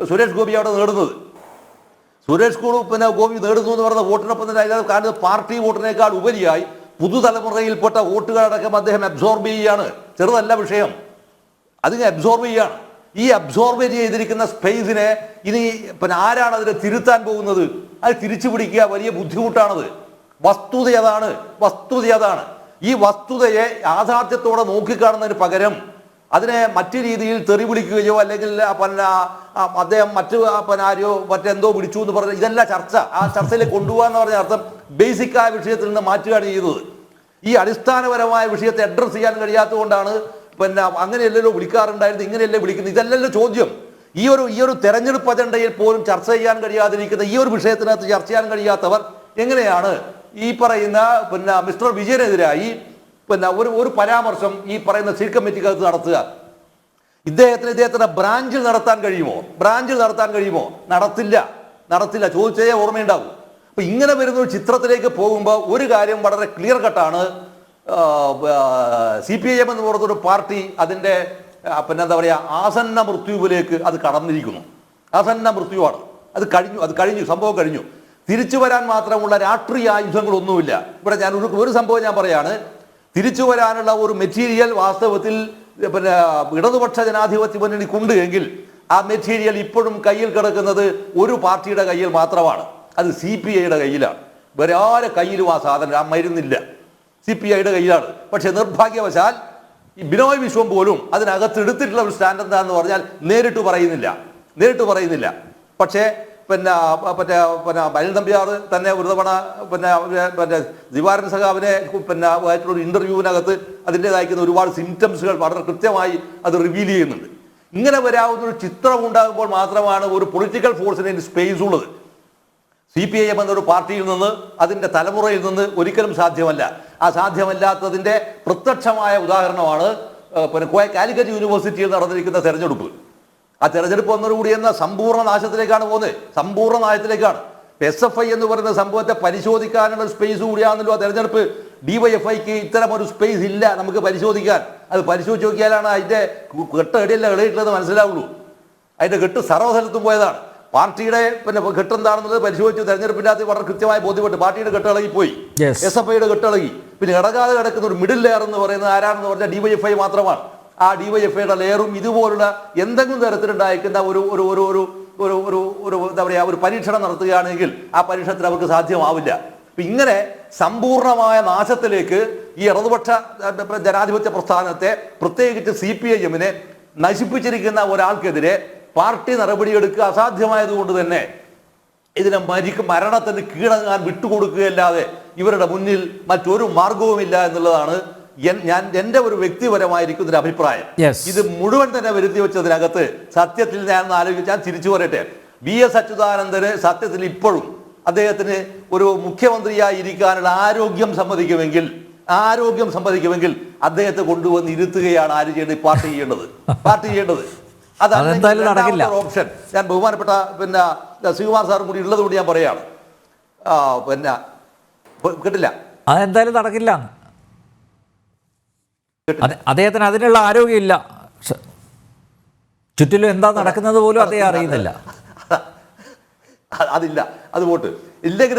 സുരേഷ് ഗോപി അവിടെ നേടുന്നത്. സുരേഷ് ഗോപി നേടുന്നു എന്ന് പറഞ്ഞ വോട്ടിനൊപ്പം തന്നെ അതിനകത്ത് കാണുന്നത് പാർട്ടി വോട്ടിനേക്കാൾ ഉപരിയായി പുതുതലമുറയിൽപ്പെട്ട വോട്ടുകളടക്കം അദ്ദേഹം അബ്സോർബ് ചെയ്യുകയാണ്. ചെറുതല്ല വിഷയം, അതിനെ അബ്സോർബ് ചെയ്യുകയാണ്. ഈ അബ്സോർബ് ചെയ്തിരിക്കുന്ന സ്പേസിനെ ഇനി ആരാണ് അതിനെ തിരുത്താൻ പോകുന്നത്? അത് തിരിച്ചു പിടിക്കുക വലിയ ബുദ്ധിമുട്ടാണത്. വസ്തുത അതാണ്. ഈ വസ്തുതയെ യാഥാർത്ഥ്യത്തോടെ നോക്കിക്കാണുന്നതിന് പകരം അതിനെ മറ്റു രീതിയിൽ തെറി വിളിക്കുകയോ അല്ലെങ്കിൽ അദ്ദേഹം ആരെയോ മറ്റെന്തോ വിളിച്ചു എന്ന് പറഞ്ഞ ഇതല്ല ചർച്ച. ആ ചർച്ചയിലേക്ക് കൊണ്ടുപോകാന്ന് പറഞ്ഞ അർത്ഥം ബേസിക്കായ വിഷയത്തിൽ നിന്ന് മാറ്റുകയാണ് ചെയ്തത്. ഈ അടിസ്ഥാനപരമായ വിഷയത്തെ അഡ്രസ്സ് ചെയ്യാൻ കഴിയാത്തത് കൊണ്ടാണ് അങ്ങനെയല്ലല്ലോ വിളിക്കാറുണ്ടായിരുന്നു, ഇങ്ങനെയല്ലേ വിളിക്കുന്നത്, ഇതല്ലല്ലോ ചോദ്യം. ഈ ഒരു തെരഞ്ഞെടുപ്പ് അജണ്ടയിൽ പോലും ചർച്ച ചെയ്യാൻ കഴിയാതിരിക്കുന്ന ഈ ഒരു വിഷയത്തിനകത്ത് ചർച്ച ചെയ്യാൻ കഴിയാത്തവർ എങ്ങനെയാണ് ഈ പറയുന്ന മിസ്റ്റർ വിജയനെതിരായി ഒരു പരാമർശം ഈ പറയുന്ന സീറ്റ് കമ്മിറ്റിക്കകത്ത് നടത്തുക? ഇദ്ദേഹത്തിന് ബ്രാഞ്ചിൽ നടത്താൻ കഴിയുമോ? നടത്തില്ല. ചോദിച്ചേ ഓർമ്മയുണ്ടാവും. അപ്പൊ ഇങ്ങനെ വരുന്ന ഒരു ചിത്രത്തിലേക്ക് പോകുമ്പോൾ ഒരു കാര്യം വളരെ ക്ലിയർ കട്ടാണ്. CPIM എന്ന് പറയുന്നൊരു പാർട്ടി അതിൻ്റെ എന്താ പറയുക ആസന്ന മൃത്യുവിലേക്ക് അത് കടന്നിരിക്കുന്നു. ആസന്ന മൃത്യുവാണ്. അത് കഴിഞ്ഞു, സംഭവം കഴിഞ്ഞു. തിരിച്ചു വരാൻ മാത്രമുള്ള രാഷ്ട്രീയ ആയുധങ്ങളൊന്നുമില്ല. ഇവിടെ ഞാൻ ഒരു സംഭവം ഞാൻ പറയാണ്. തിരിച്ചു വരാനുള്ള ഒരു മെറ്റീരിയൽ വാസ്തവത്തിൽ ഇടതുപക്ഷ ജനാധിപത്യ മുന്നണിക്കുണ്ട് എങ്കിൽ ആ മെറ്റീരിയൽ ഇപ്പോഴും കയ്യിൽ കിടക്കുന്നത് ഒരു പാർട്ടിയുടെ കയ്യിൽ മാത്രമാണ്. അത് CPIയുടെ കയ്യിലാണ്. വേറെ ആരുടെ കയ്യിലും ആ സാധനം, ആ മരുന്നില്ല. CPIയുടെ കയ്യിലാണ്. പക്ഷെ നിർഭാഗ്യവശാൽ ഈ ബിനോയ് വിശ്വം പോലും അതിനകത്ത് എടുത്തിട്ടുള്ള ഒരു സ്റ്റാൻഡ് എന്താണെന്ന് പറഞ്ഞാൽ നേരിട്ട് പറയുന്നില്ല. പക്ഷേ ബനിൽ നമ്പ്യാർ തന്നെ ഒരു തവണ ദിവാരൻ സഖാവിനെ ആയിട്ടുള്ള ഇന്റർവ്യൂവിനകത്ത് അതിൻ്റെതായിരിക്കുന്ന ഒരുപാട് സിംറ്റംസുകൾ വളരെ കൃത്യമായി അത് റിവീൽ ചെയ്യുന്നുണ്ട്. ഇങ്ങനെ വരാവുന്ന ഒരു ചിത്രം ഉണ്ടാകുമ്പോൾ മാത്രമാണ് ഒരു പൊളിറ്റിക്കൽ ഫോഴ്സിന് സ്പേസ് ഉള്ളത്. CPIM എന്നൊരു പാർട്ടിയിൽ നിന്ന് അതിൻ്റെ തലമുറയിൽ നിന്ന് ഒരിക്കലും സാധ്യമല്ല. ആ സാധ്യമല്ലാത്തതിൻ്റെ പ്രത്യക്ഷമായ ഉദാഹരണമാണ് കാലിക്കറ്റ് യൂണിവേഴ്സിറ്റിയിൽ നടന്നിരിക്കുന്ന തെരഞ്ഞെടുപ്പ്. ആ തെരഞ്ഞെടുപ്പ് വന്നതോടുകൂടി എന്ന സമ്പൂർണ്ണ നാശത്തിലേക്കാണ് പോകുന്നത്. സമ്പൂർണ്ണ നാശത്തിലേക്കാണ്. SFI എന്ന് പറയുന്ന സംഭവത്തെ പരിശോധിക്കാനുള്ള സ്പേസ് കൂടിയാണല്ലോ ആ തെരഞ്ഞെടുപ്പ്. DYFIക്ക് ഇത്തരം ഒരു സ്പേസ് ഇല്ല നമുക്ക് പരിശോധിക്കാൻ. അത് പരിശോധിച്ച് നോക്കിയാലാണ് അതിൻ്റെ കെട്ട് എടിയല്ല എളിയിട്ടുള്ളത് മനസ്സിലാവുള്ളൂ. അതിൻ്റെ കെട്ട് സർവ്വസ്ഥലത്തും പോയതാണ്. പാർട്ടിയുടെ കെട്ടെന്താണെന്നുള്ളത് പരിശോധിച്ചു. തെരഞ്ഞെടുപ്പിനകത്ത് വളരെ കൃത്യമായി ബോധ്യപ്പെട്ടു. പാർട്ടിയുടെ കെട്ടിളകിപ്പോയി, SFIയുടെ കെട്ടിളകി. പിന്നെ ഇടകാതെ കിടക്കുന്ന ഒരു മിഡിൽ ലെയർ എന്ന് പറയുന്നത് ആരാണെന്ന് പറഞ്ഞാൽ DYFI മാത്രമാണ്. ആ ഡിവൈഎഫ്ഐയുടെ ലെയറും ഇതുപോലുള്ള എന്തെങ്കിലും തരത്തിലുണ്ടായിരിക്കുന്ന ഒരു ഒരു ഒരു ഒരു ഒരു ഒരു ഒരു എന്താ പറയുക ഒരു പരീക്ഷണം നടത്തുകയാണെങ്കിൽ ആ പരീക്ഷണത്തിന് അവർക്ക് സാധ്യമാവില്ല. അപ്പൊ ഇങ്ങനെ സമ്പൂർണമായ നാശത്തിലേക്ക് ഈ ഇടതുപക്ഷ ജനാധിപത്യ പ്രസ്ഥാനത്തെ, പ്രത്യേകിച്ച് CPIM-നെ നശിപ്പിച്ചിരിക്കുന്ന ഒരാൾക്കെതിരെ പാർട്ടി നടപടിയെടുക്കുക അസാധ്യമായതുകൊണ്ട് തന്നെ ഇതിനെ മരണത്തിന് കീഴടങ്ങാൻ വിട്ടുകൊടുക്കുകയല്ലാതെ ഇവരുടെ മുന്നിൽ മറ്റൊരു മാർഗവുമില്ല എന്നുള്ളതാണ് എൻ്റെ ഒരു വ്യക്തിപരമായിരിക്കുന്ന ഒരു അഭിപ്രായം. ഇത് മുഴുവൻ തന്നെ വരുത്തി വെച്ചതിനകത്ത് സത്യത്തിൽ ഞാൻ ആലോചിച്ചാൽ തിരിച്ചു പറയട്ടെ, VS അച്യുതാനന്ദന് സത്യത്തിൽ ഇപ്പോഴും അദ്ദേഹത്തിന് ഒരു മുഖ്യമന്ത്രിയായി ഇരിക്കാനുള്ള ആരോഗ്യം സമ്മതിക്കുമെങ്കിൽ അദ്ദേഹത്തെ കൊണ്ടുവന്ന് ഇരുത്തുകയാണ് ആര് ചെയ്യേണ്ടത്? പാർട്ടി ചെയ്യേണ്ടത്. അതാണ് ഓപ്ഷൻ. ഞാൻ ബഹുമാനപ്പെട്ട ശ്രീകുമാർ സാറും കൂടി ഉള്ളത് കൊണ്ട് ഞാൻ പറയാണ്, കേട്ടില്ല, അതെന്തായാലും നടക്കില്ല. അദ്ദേഹത്തിന് അതിനുള്ള ആരോഗ്യമില്ല. ചുറ്റിലും എന്താ നടക്കുന്നത് പോലും അദ്ദേഹം അറിയുന്നില്ല. അതില്ല, അത് പോട്ട്. ഇല്ലെങ്കിൽ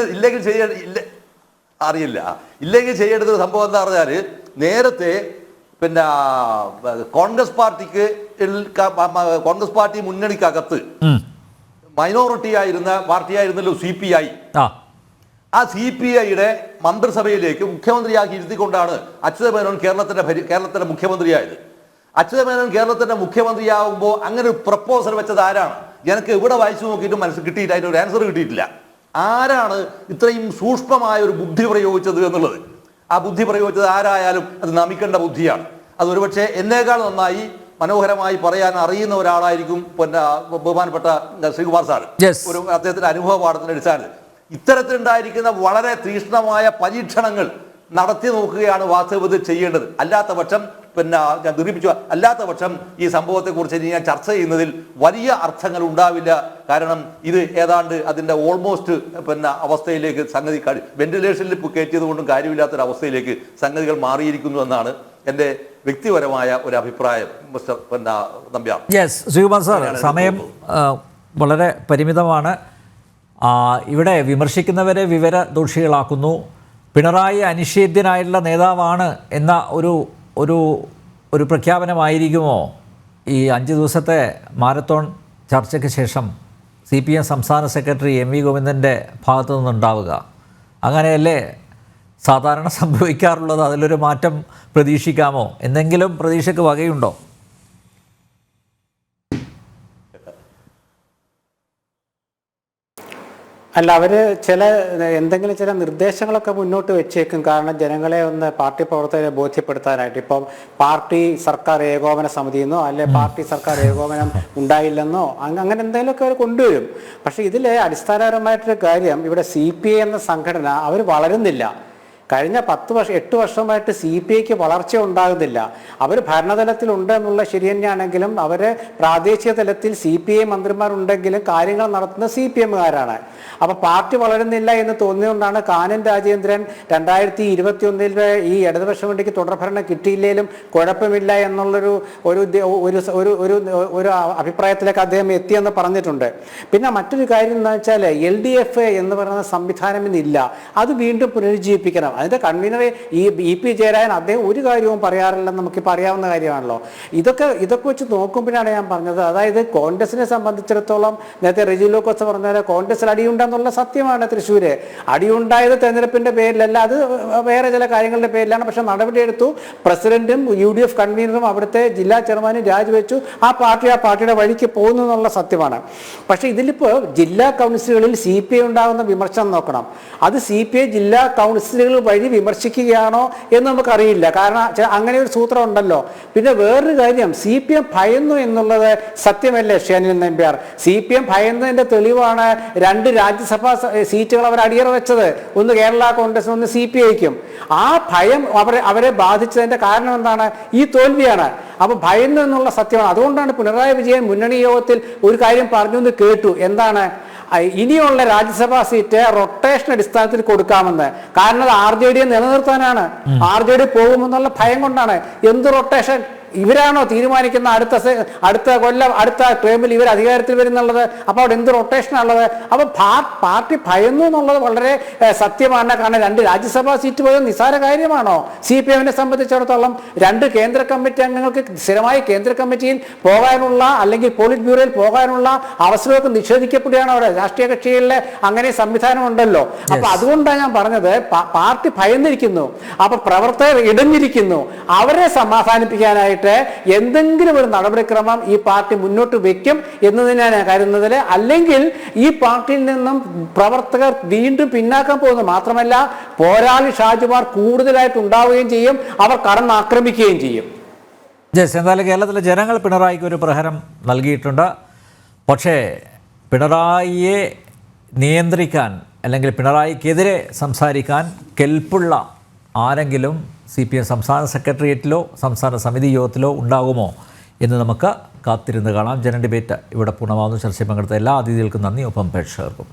അറിയില്ല. ഇല്ലെങ്കിൽ ചെയ്യേണ്ടത് സംഭവം എന്താ പറഞ്ഞാൽ, നേരത്തെ കോൺഗ്രസ് പാർട്ടി മുന്നണിക്കകത്ത് മൈനോറിറ്റി ആയിരുന്ന പാർട്ടിയായിരുന്നല്ലോ CPI. ആ CPIയുടെ മന്ത്രിസഭയിലേക്ക് മുഖ്യമന്ത്രിയാക്കി ഇരുത്തിക്കൊണ്ടാണ് അച്യുതമേനോൻ കേരളത്തിന്റെ മുഖ്യമന്ത്രിയായത്. അച്യുതമേനോൻ കേരളത്തിന്റെ മുഖ്യമന്ത്രിയാകുമ്പോൾ അങ്ങനെ ഒരു പ്രപ്പോസൽ വെച്ചത് ആരാണ്? എനിക്ക് ഇവിടെ വായിച്ചു നോക്കിയിട്ടും കിട്ടിയില്ല, അതിനൊരു ആൻസർ കിട്ടിയിട്ടില്ല. ആരാണ് ഇത്രയും സൂക്ഷ്മമായ ഒരു ബുദ്ധി പ്രയോഗിച്ചത് എന്നുള്ളത്? ആ ബുദ്ധി പ്രയോഗിച്ചത് ആരായാലും അത് നമിക്കേണ്ട ബുദ്ധിയാണ്. അത് ഒരുപക്ഷെ എന്നേക്കാൾ നന്നായി മനോഹരമായി പറയാൻ അറിയുന്ന ഒരാളായിരിക്കും ബഹുമാനപ്പെട്ട ശ്രീകുമാർ സാർ. അദ്ദേഹത്തിന്റെ അനുഭവ പാഠത്തിന്റെ അടിസ്ഥാനത്തിൽ ഇത്തരത്തിലുണ്ടായിരിക്കുന്ന വളരെ തീക്ഷ്ണമായ പരീക്ഷണങ്ങൾ നടത്തി നോക്കുകയാണ് വാസ്തവത്തിൽ ചെയ്യേണ്ടത്. അല്ലാത്ത പക്ഷം ഞാൻ ദീർഘിപ്പിച്ചു, അല്ലാത്ത പക്ഷം ഈ സംഭവത്തെക്കുറിച്ച് ഞാൻ ചർച്ച ചെയ്യുന്നതിൽ വലിയ അർത്ഥങ്ങൾ ഉണ്ടാവില്ല. കാരണം ഇത് ഏതാണ്ട് അതിൻ്റെ ഓൾമോസ്റ്റ് അവസ്ഥയിലേക്ക് സംഗതി വെന്റിലേഷനിൽ കയറ്റിയത് കൊണ്ടും കാര്യമില്ലാത്തൊരു അവസ്ഥയിലേക്ക് സംഗതികൾ മാറിയിരിക്കുന്നു എന്നാണ് എൻ്റെ വ്യക്തിപരമായ ഒരു അഭിപ്രായം. മിസ്റ്റർ നമ്പ്യാർ. ശ്രീകുമാർ സാർ, സമയം വളരെ പരിമിതമാണ്. ഇവിടെ വിമർശിക്കുന്നവരെ വിവരദോഷികളാക്കുന്നു. പിണറായി അനിഷേധ്യനായിട്ടുള്ള നേതാവാണ് എന്ന ഒരു പ്രഖ്യാപനമായിരിക്കുമോ ഈ 5 ദിവസത്തെ മാരത്തോൺ ചർച്ചയ്ക്ക് ശേഷം CPM സംസ്ഥാന സെക്രട്ടറി MV ഗോവിന്ദൻ്റെ ഭാഗത്തു നിന്നുണ്ടാവുക? അങ്ങനെയല്ലേ സാധാരണ സംഭവിക്കാറുള്ളത്? അതിലൊരു മാറ്റം പ്രതീക്ഷിക്കാമോ? എന്തെങ്കിലും പ്രതീക്ഷയ്ക്ക് വകയുണ്ടോ? അല്ല, അവർ എന്തെങ്കിലും ചില നിർദ്ദേശങ്ങളൊക്കെ മുന്നോട്ട് വെച്ചേക്കും. കാരണം ജനങ്ങളെ ഒന്ന് പാർട്ടി പ്രവർത്തകരെ ബോധ്യപ്പെടുത്താനായിട്ട്. ഇപ്പം പാർട്ടി സർക്കാർ ഏകോപന സമിതിയെന്നോ അല്ലെ പാർട്ടി സർക്കാർ ഏകോപനം ഉണ്ടായില്ലെന്നോ അങ്ങനെ എന്തെങ്കിലുമൊക്കെ അവർ കൊണ്ടുവരും. പക്ഷേ ഇതിൽ അടിസ്ഥാനപരമായിട്ടൊരു കാര്യം, ഇവിടെ CPI എന്ന സംഘടന അവർ വളരുന്നില്ല. കഴിഞ്ഞ 8 വർഷമായിട്ട് CPIക്ക് വളർച്ച ഉണ്ടാകുന്നില്ല. അവർ ഭരണതലത്തിലുണ്ട് എന്നുള്ള ശരി തന്നെയാണെങ്കിലും അവർ പ്രാദേശിക തലത്തിൽ CPI മന്ത്രിമാരുണ്ടെങ്കിലും കാര്യങ്ങൾ നടത്തുന്ന CPMകാരാണ്. അപ്പോൾ പാർട്ടി വളരുന്നില്ല എന്ന് തോന്നിയുകൊണ്ടാണ് കാനം രാജേന്ദ്രൻ 2021 ഈ ഇടതുപക്ഷ വേണ്ടിക്ക് തുടർഭരണം കിട്ടിയില്ലെങ്കിലും കുഴപ്പമില്ല എന്നുള്ളൊരു ഒരു അഭിപ്രായത്തിലേക്ക് അദ്ദേഹം എത്തിയെന്ന് പറഞ്ഞിട്ടുണ്ട്. പിന്നെ മറ്റൊരു കാര്യം എന്താ വെച്ചാൽ LDF എന്ന് പറയുന്ന സംവിധാനം ഇന്നില്ല. അത് വീണ്ടും പുനരുജ്ജീവിപ്പിക്കണം. അതിൻ്റെ കൺവീനറെ EP ജയരാജൻ അദ്ദേഹം ഒരു കാര്യവും പറയാറില്ലെന്ന് നമുക്കിപ്പോൾ അറിയാവുന്ന കാര്യമാണല്ലോ. ഇതൊക്കെ വെച്ച് നോക്കുമ്പോഴാണ് ഞാൻ പറഞ്ഞത്, അതായത് കോൺഗ്രസിനെ സംബന്ധിച്ചിടത്തോളം നേരത്തെ റെജി ലൂക്കോസ് പറഞ്ഞ പോലെ കോൺഗ്രസിൽ അടിയുണ്ടെന്നുള്ള സത്യമാണ്. തൃശ്ശൂര് അടിയുണ്ടായത് തെരഞ്ഞെടുപ്പിന്റെ പേരിലല്ല, അത് വേറെ ചില കാര്യങ്ങളുടെ പേരിലാണ്. പക്ഷെ നടപടിയെടുത്തു. പ്രസിഡന്റും UDF കൺവീനറും അവിടുത്തെ ജില്ലാ ചെയർമാനും രാജിവെച്ചു. ആ പാർട്ടിയുടെ വഴിക്ക് പോകുന്നു എന്നുള്ള സത്യമാണ്. പക്ഷെ ഇതിലിപ്പോൾ ജില്ലാ കൗൺസിലുകളിൽ CPI ഉണ്ടാകുന്ന വിമർശനം നോക്കണം. അത് CPI ജില്ലാ കൗൺസിലുകൾ വഴി വിമർശിക്കുകയാണോ എന്ന് നമുക്കറിയില്ല. കാരണം അങ്ങനെ ഒരു സൂത്രം ഉണ്ടല്ലോ. പിന്നെ വേറൊരു കാര്യം, CPM ഭയന്നു എന്നുള്ളത് സത്യമല്ലേ ഷാനിൽ നമ്പ്യാർ? CPM ഭയന്നതിന്റെ തെളിവാണ് 2 രാജ്യസഭാ സീറ്റുകൾ അവർ അടിയറ വെച്ചത്. ഒന്ന് കേരള കോൺഗ്രസിനും ഒന്ന് CPIക്കും. ആ ഭയം അവരെ ബാധിച്ചതിന്റെ കാരണം എന്താണ്? ഈ തോൽവിയാണ്. അപ്പൊ ഭയന്നു എന്നുള്ള സത്യമാണ്. അതുകൊണ്ടാണ് പിണറായി വിജയൻ മുന്നണി യോഗത്തിൽ ഒരു കാര്യം പറഞ്ഞു എന്ന് കേട്ടു. എന്താണ്? ഇനിയുള്ള രാജ്യസഭാ സീറ്റ് റൊട്ടേഷൻ അടിസ്ഥാനത്തിൽ കൊടുക്കാമെന്ന്. കാരണം അത് RJD നിലനിർത്താനാണ്. RJD പോകുമെന്നുള്ള ഭയം കൊണ്ടാണ്. എന്ത് റൊട്ടേഷൻ? ഇവരാണോ തീരുമാനിക്കുന്ന അടുത്ത കൊല്ലം അടുത്ത ടേമിൽ ഇവർ അധികാരത്തിൽ വരുന്നുള്ളത്? അപ്പോൾ അവിടെ എന്ത് റൊട്ടേഷനാണുള്ളത്? അപ്പോൾ പാർട്ടി ഭയന്നു എന്നുള്ളത് വളരെ സത്യമാണ്. കാരണം 2 രാജ്യസഭാ സീറ്റ് പോയത് നിസ്സാര കാര്യമാണോ? CPM-നെ സംബന്ധിച്ചിടത്തോളം 2 കേന്ദ്ര കമ്മിറ്റി അംഗങ്ങൾക്ക് സ്ഥിരമായി കേന്ദ്ര കമ്മിറ്റിയിൽ പോകാനുള്ള അല്ലെങ്കിൽ പോളിറ്റ് ബ്യൂറോയിൽ പോകാനുള്ള അവസരമൊക്കെ നിഷേധിക്കപ്പെടുകയാണ് അവിടെ. രാഷ്ട്രീയ കക്ഷികളിലെ അങ്ങനെ സംവിധാനം ഉണ്ടല്ലോ. അപ്പൊ അതുകൊണ്ടാണ് ഞാൻ പറഞ്ഞത് പാർട്ടി ഭയന്നിരിക്കുന്നു. അപ്പൊ പ്രവർത്തകർ ഇടഞ്ഞിരിക്കുന്നു. അവരെ സമാധാനിപ്പിക്കാനായിട്ട് എന്തെങ്കിലും ഒരു നടപടിക്രമം ഈ പാർട്ടി മുന്നോട്ട് വെക്കും എന്ന് തന്നെയാണ് ഞാൻ കരുതുന്നത്. അല്ലെങ്കിൽ ഈ പാർട്ടിയിൽ നിന്നും പ്രവർത്തകർ വീണ്ടും പിന്നാക്കാൻ പോകുന്നു. മാത്രമല്ല പോരാളി ഷാജിമാർ കൂടുതലായിട്ട് ഉണ്ടാവുകയും ചെയ്യും. അവർ കടന്നാക്രമിക്കുകയും ചെയ്യും. എന്തായാലും കേരളത്തിലെ ജനങ്ങൾ പിണറായിക്ക് ഒരു പ്രഹരം നൽകിയിട്ടുണ്ട്. പക്ഷേ പിണറായിയെ നിയന്ത്രിക്കാൻ അല്ലെങ്കിൽ പിണറായിക്കെതിരെ സംസാരിക്കാൻ കെൽപ്പുള്ള ആരെങ്കിലും CPM സംസ്ഥാന സെക്രട്ടേറിയറ്റിലോ സംസ്ഥാന സമിതി യോഗത്തിലോ ഉണ്ടാകുമോ എന്ന് നമുക്ക് കാത്തിരുന്ന് കാണാം. ജനൻ ഡിബേറ്റ് ഇവിടെ പൂർണ്ണമാകുന്നു. ചർച്ചയിൽ പങ്കെടുത്ത എല്ലാ അതിഥികൾക്കും നന്ദി. ഒപ്പം പ്രേക്ഷകർക്കും.